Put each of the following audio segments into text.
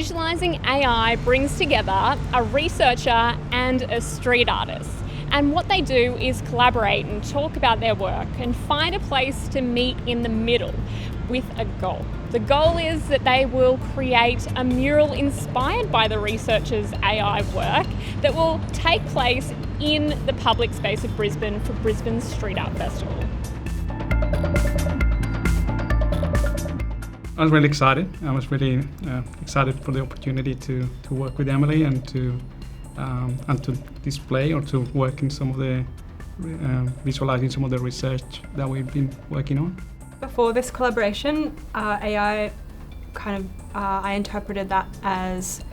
Visualising AI brings together a researcher and a street artist. And what they do is collaborate and talk about their work and find a place to meet in the middle with a goal. The goal is that they will create a mural inspired by the researchers' AI work that will take place in the public space of Brisbane for Brisbane's Street Art Festival. I was really excited. I was really excited for the opportunity to work with Emily and to display or to work in some of the visualizing some of the research that we've been working on. Before this collaboration, AI I interpreted that as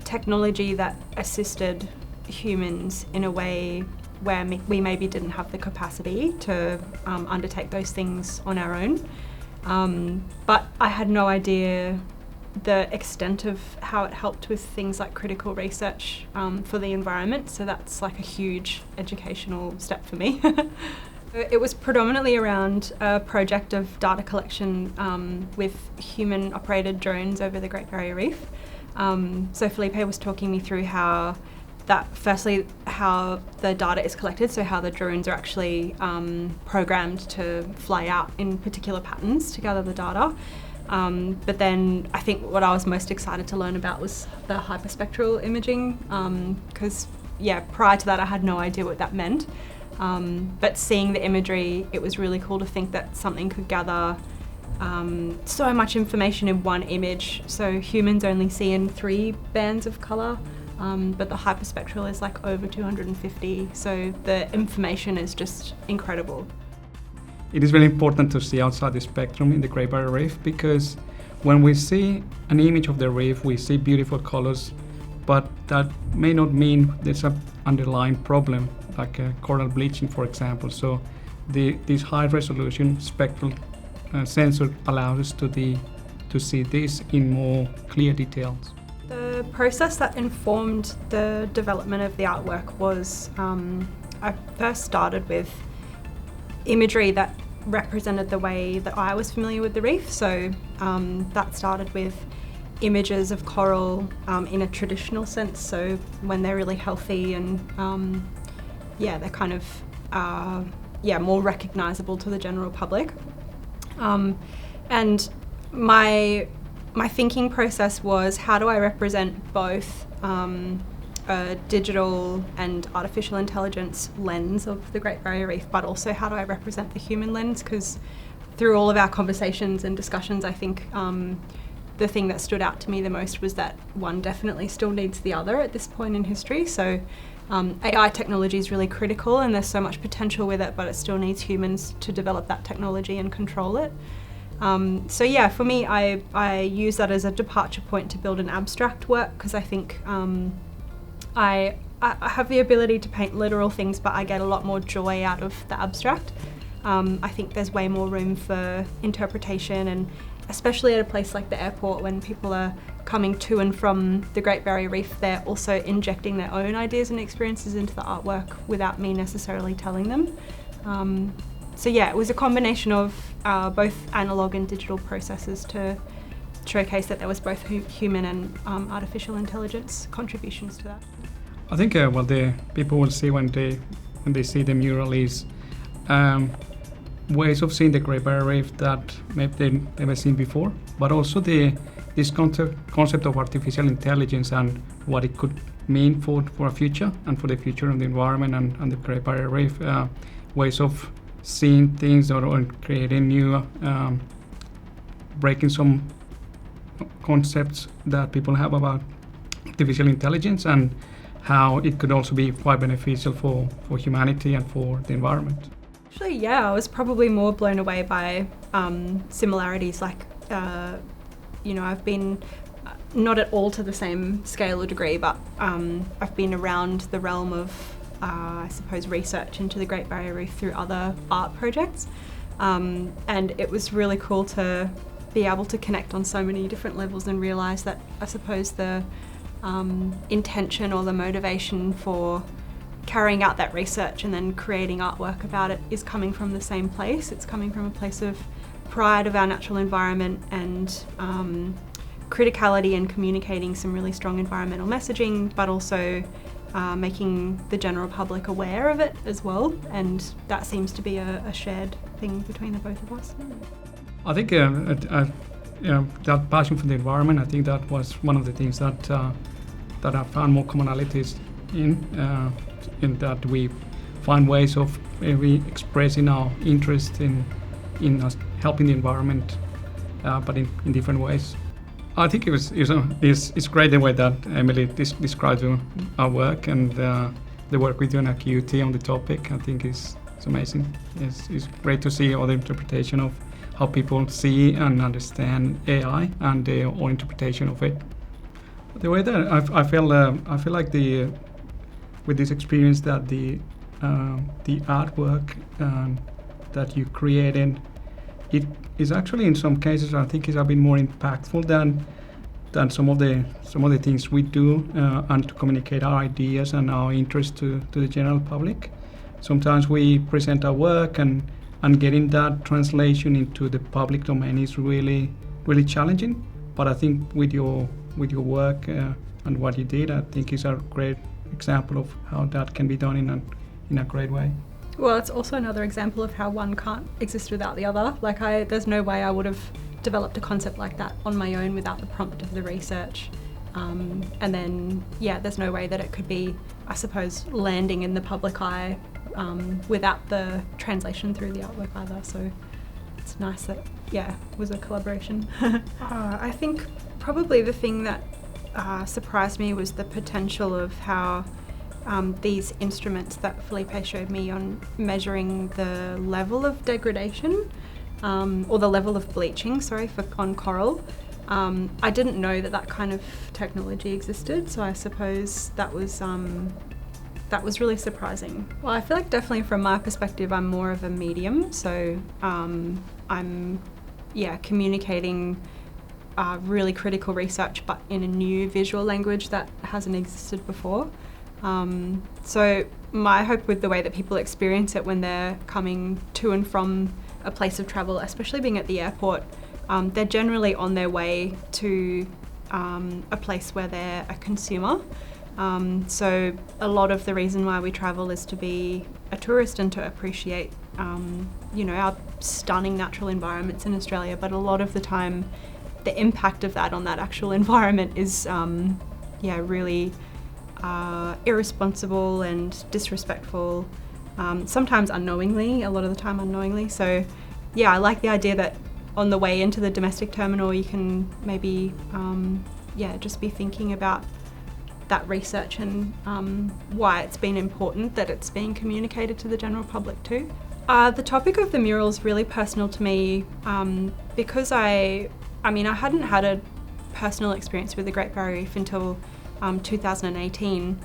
technology that assisted humans in a way where we maybe didn't have the capacity to undertake those things on our own. But I had no idea the extent of how it helped with things like critical research for the environment, so that's like a huge educational step for me. It was predominantly around a project of data collection with human-operated drones over the Great Barrier Reef. So Felipe was talking me through how the data is collected, so how the drones are actually programmed to fly out in particular patterns to gather the data. But then I think what I was most excited to learn about was the hyperspectral imaging, because prior to that I had no idea what that meant. But seeing the imagery, it was really cool to think that something could gather so much information in one image. So humans only see in 3 bands of colour, but the hyperspectral is like over 250, so the information is just incredible. It is really important to see outside the spectrum in the Great Barrier Reef, because when we see an image of the reef, we see beautiful colors, but that may not mean there's an underlying problem, like coral bleaching, for example. So this high-resolution spectral sensor allows us to see this in more clear details. The process that informed the development of the artwork was I first started with imagery that represented the way that I was familiar with the reef. So that started with images of coral in a traditional sense, so when they're really healthy and they're kind of more recognisable to the general public. And my thinking process was, how do I represent both a digital and artificial intelligence lens of the Great Barrier Reef, but also how do I represent the human lens? Because through all of our conversations and discussions, I think the thing that stood out to me the most was that one definitely still needs the other at this point in history. So AI technology is really critical and there's so much potential with it, but it still needs humans to develop that technology and control it. For me, I use that as a departure point to build an abstract work, because I think I have the ability to paint literal things, but I get a lot more joy out of the abstract. I think there's way more room for interpretation, and especially at a place like the airport, when people are coming to and from the Great Barrier Reef, they're also injecting their own ideas and experiences into the artwork without me necessarily telling them. It was a combination of both analogue and digital processes to showcase that there was both human and artificial intelligence contributions to that. I think what the people will see when they see the mural is ways of seeing the Great Barrier Reef that maybe they've never seen before, but also this concept of artificial intelligence and what it could mean for a future and for the future of the environment and the Great Barrier Reef. Ways of seeing things or creating new, breaking some concepts that people have about artificial intelligence, and how it could also be quite beneficial for humanity and for the environment. Actually, I was probably more blown away by similarities, like, I've been not at all to the same scale or degree, but I've been around the realm of research into the Great Barrier Reef through other art projects, and it was really cool to be able to connect on so many different levels and realise that I suppose the intention or the motivation for carrying out that research and then creating artwork about it is coming from the same place. It's coming from a place of pride of our natural environment and criticality and communicating some really strong environmental messaging, but also making the general public aware of it as well, and that seems to be a shared thing between the both of us. I think that passion for the environment, I think that was one of the things that I found more commonalities in that we find ways of maybe expressing our interest in us helping the environment, but in different ways. I think it's great the way that Emily described our work and the work we do in QUT on the topic. I think is amazing. It's great to see all the interpretation of how people see and understand AI and their own interpretation of it. The way that I feel like with this experience that the artwork that you created, it is actually in some cases I think it's a bit more impactful than some of the things we do and to communicate our ideas and our interest to the general public. Sometimes we present our work and getting that translation into the public domain is really challenging. But I think with your work and what you did, I think is a great example of how that can be done in a great way. Well, it's also another example of how one can't exist without the other. Like there's no way I would have developed a concept like that on my own without the prompt of the research. And then, there's no way that it could be, I suppose, landing in the public eye without the translation through the artwork either. So it's nice that, it was a collaboration. I think probably the thing that surprised me was the potential of how these instruments that Felipe showed me on measuring the level of degradation or the level of bleaching, on coral. I didn't know that kind of technology existed, so I suppose that was really surprising. Well, I feel like definitely from my perspective, I'm more of a medium, so I'm communicating really critical research, but in a new visual language that hasn't existed before. So my hope with the way that people experience it when they're coming to and from a place of travel, especially being at the airport, they're generally on their way to a place where they're a consumer. So a lot of the reason why we travel is to be a tourist and to appreciate, our stunning natural environments in Australia. But a lot of the time, the impact of that on that actual environment is, really irresponsible and disrespectful. Sometimes unknowingly, a lot of the time unknowingly. So, I like the idea that on the way into the domestic terminal, you can maybe, just be thinking about that research and why it's been important that it's being communicated to the general public too. The topic of the mural is really personal to me because I hadn't had a personal experience with the Great Barrier Reef until 2018.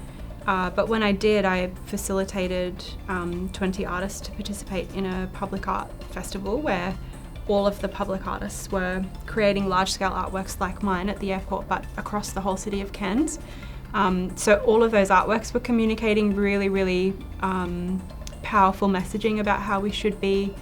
But when I did, I facilitated 20 artists to participate in a public art festival where all of the public artists were creating large-scale artworks like mine at the airport, but across the whole city of Cairns. So all of those artworks were communicating really, really powerful messaging about how we should be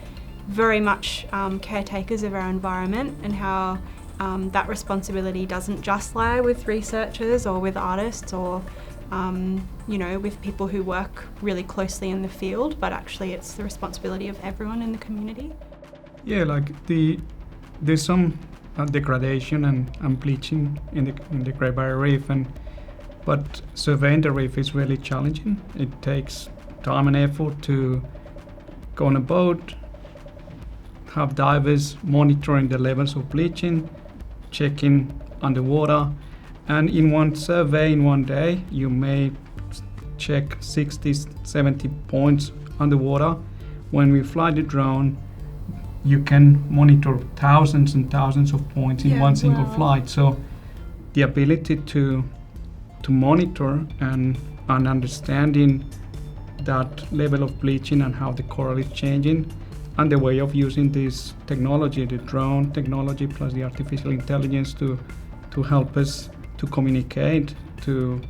very much caretakers of our environment and how that responsibility doesn't just lie with researchers or with artists or with people who work really closely in the field, but actually it's the responsibility of everyone in the community. Yeah, there's some degradation and bleaching in the Great Barrier Reef, but surveying the reef is really challenging. It takes time and effort to go on a boat, have divers monitoring the levels of bleaching, checking underwater, and in one survey in one day you may check 60, 70 points underwater. When we fly the drone, you can monitor thousands and thousands of points in one single flight. So the ability to monitor and understanding that level of bleaching and how the coral is changing, and the way of using this technology, the drone technology plus the artificial intelligence to help us to communicate to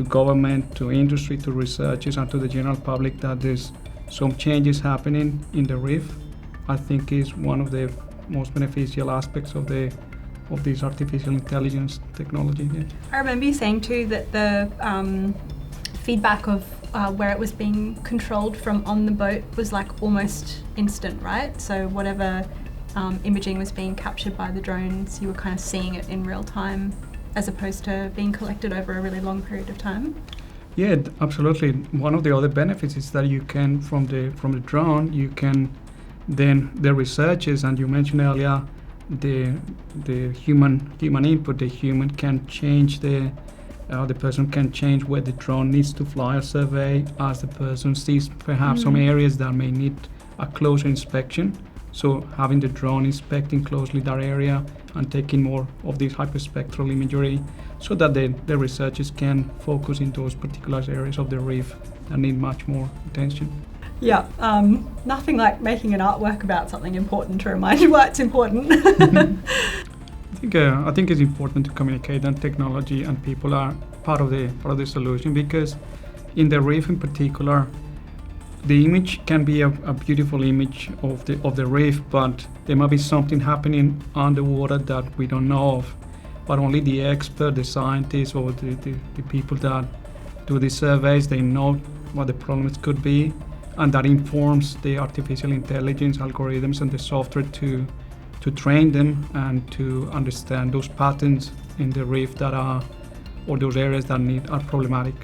government, to industry, to researchers, and to the general public that there's some changes happening in the reef, I think is one of the most beneficial aspects of the of this artificial intelligence technology. Yeah. I remember you saying too that the feedback of where it was being controlled from on the boat was like almost instant, right? So whatever imaging was being captured by the drones, you were kind of seeing it in real time as opposed to being collected over a really long period of time. Yeah, absolutely. One of the other benefits is that you can, from the drone, you can then the researchers, and you mentioned earlier the human input. The human can change the person can change where the drone needs to fly or survey as the person sees perhaps some areas that may need a closer inspection. So having the drone inspecting closely that area and taking more of this hyperspectral imagery so that the researchers can focus in those particular areas of the reef that need much more attention. Yeah, nothing like making an artwork about something important to remind you why it's important. I think it's important to communicate that technology and people are part of the solution, because in the reef in particular, the image can be a beautiful image of the reef, but there might be something happening underwater that we don't know of. But only the expert, the scientists, or the people that do the surveys, they know what the problems could be, and that informs the artificial intelligence algorithms and the software to train them and to understand those patterns in the reef that are, or those areas that are problematic.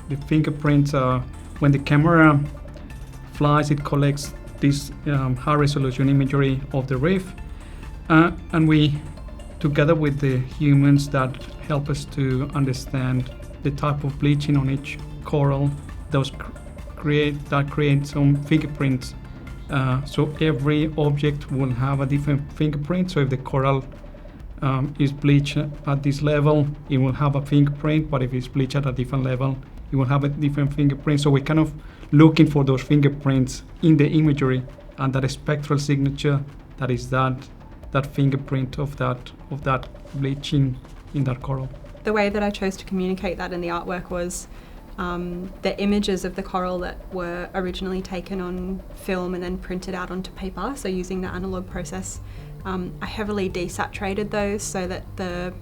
The fingerprints are, when the camera flies, it collects this high resolution imagery of the reef, and we, together with the humans that help us to understand the type of bleaching on each coral, those create some fingerprints. So every object will have a different fingerprint. So if the coral is bleached at this level, it will have a fingerprint, but if it's bleached at a different level, it will have a different fingerprint. So we're kind of looking for those fingerprints in the imagery, and that spectral signature that is that fingerprint of that bleaching in that coral. The way that I chose to communicate that in the artwork was the images of the coral that were originally taken on film and then printed out onto paper, so using the analog process. I heavily desaturated those so that the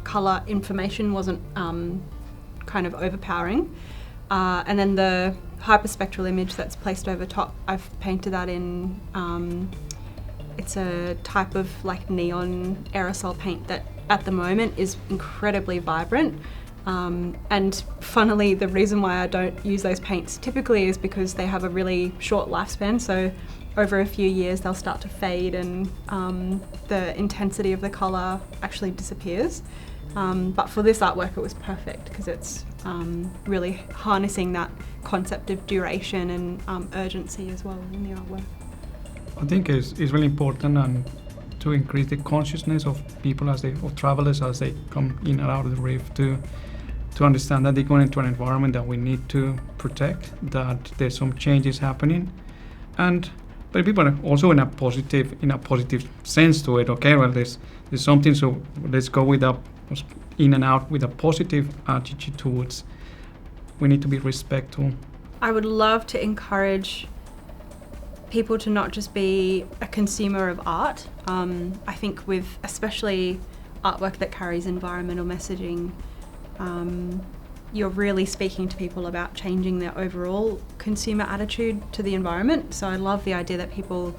colour information wasn't kind of overpowering. And then the hyperspectral image that's placed over top, I've painted that in, it's a type of like neon aerosol paint that at the moment is incredibly vibrant. And funnily, the reason why I don't use those paints typically is because they have a really short lifespan. So over a few years, they'll start to fade and the intensity of the colour actually disappears. But for this artwork, it was perfect because it's really harnessing that concept of duration and urgency as well in the artwork. I think it's really important and to increase the consciousness of people of travelers as they come in and out of the reef to understand that they're going into an environment that we need to protect, that there's some changes happening, but people are also in a positive sense to it. Okay, well there's something, so let's go with in and out with a positive attitude towards. We need to be respectful. I would love to encourage people to not just be a consumer of art. I think with especially artwork that carries environmental messaging, you're really speaking to people about changing their overall consumer attitude to the environment. So I love the idea that people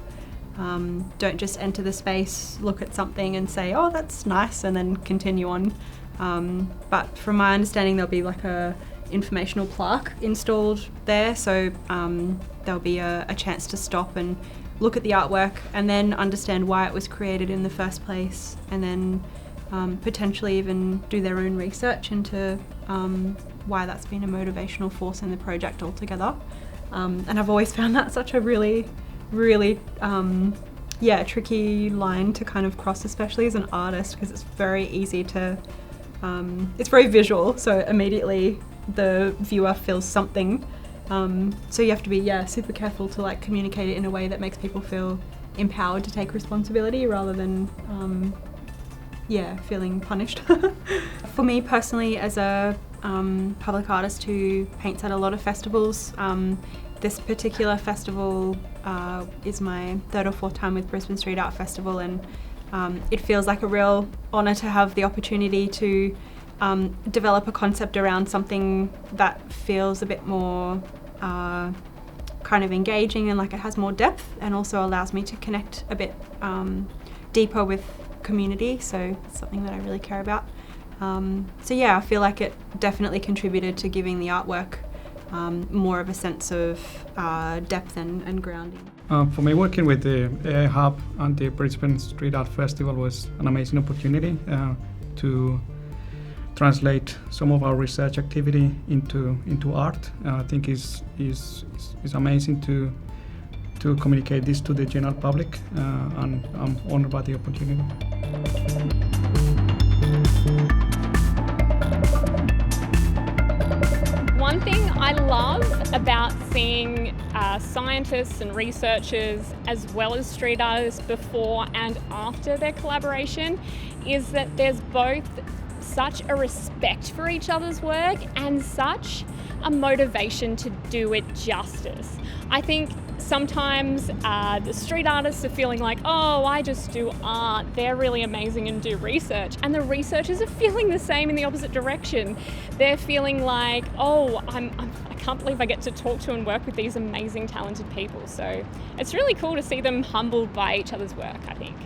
don't just enter the space, look at something and say, oh, that's nice, and then continue on. But from my understanding, there'll be like a informational plaque installed there. So there'll be a chance to stop and look at the artwork and then understand why it was created in the first place, and then potentially even do their own research into why that's been a motivational force in the project altogether. And I've always found that such a really tricky line to kind of cross, especially as an artist, because it's very easy to, it's very visual, so immediately the viewer feels something. So you have to be super careful to like communicate it in a way that makes people feel empowered to take responsibility rather than feeling punished. For me personally, as a public artist who paints at a lot of festivals, this particular festival is my third or fourth time with Brisbane Street Art Festival, and It feels like a real honour to have the opportunity to develop a concept around something that feels a bit more kind of engaging and like it has more depth, and also allows me to connect a bit deeper with community. So it's something that I really care about. So yeah, I feel like it definitely contributed to giving the artwork more of a sense of depth and grounding. For me, working with the AI Hub and the Brisbane Street Art Festival was an amazing opportunity to translate some of our research activity into art. I think is amazing to communicate this to the general public, and I'm honored by the opportunity. One thing I love about seeing scientists and researchers as well as street artists before and after their collaboration is that there's both such a respect for each other's work and such a motivation to do it justice. I think sometimes the street artists are feeling like, oh, I just do art, they're really amazing and do research. And the researchers are feeling the same in the opposite direction. They're feeling like, oh, I can't believe I get to talk to and work with these amazing, talented people. So it's really cool to see them humbled by each other's work, I think.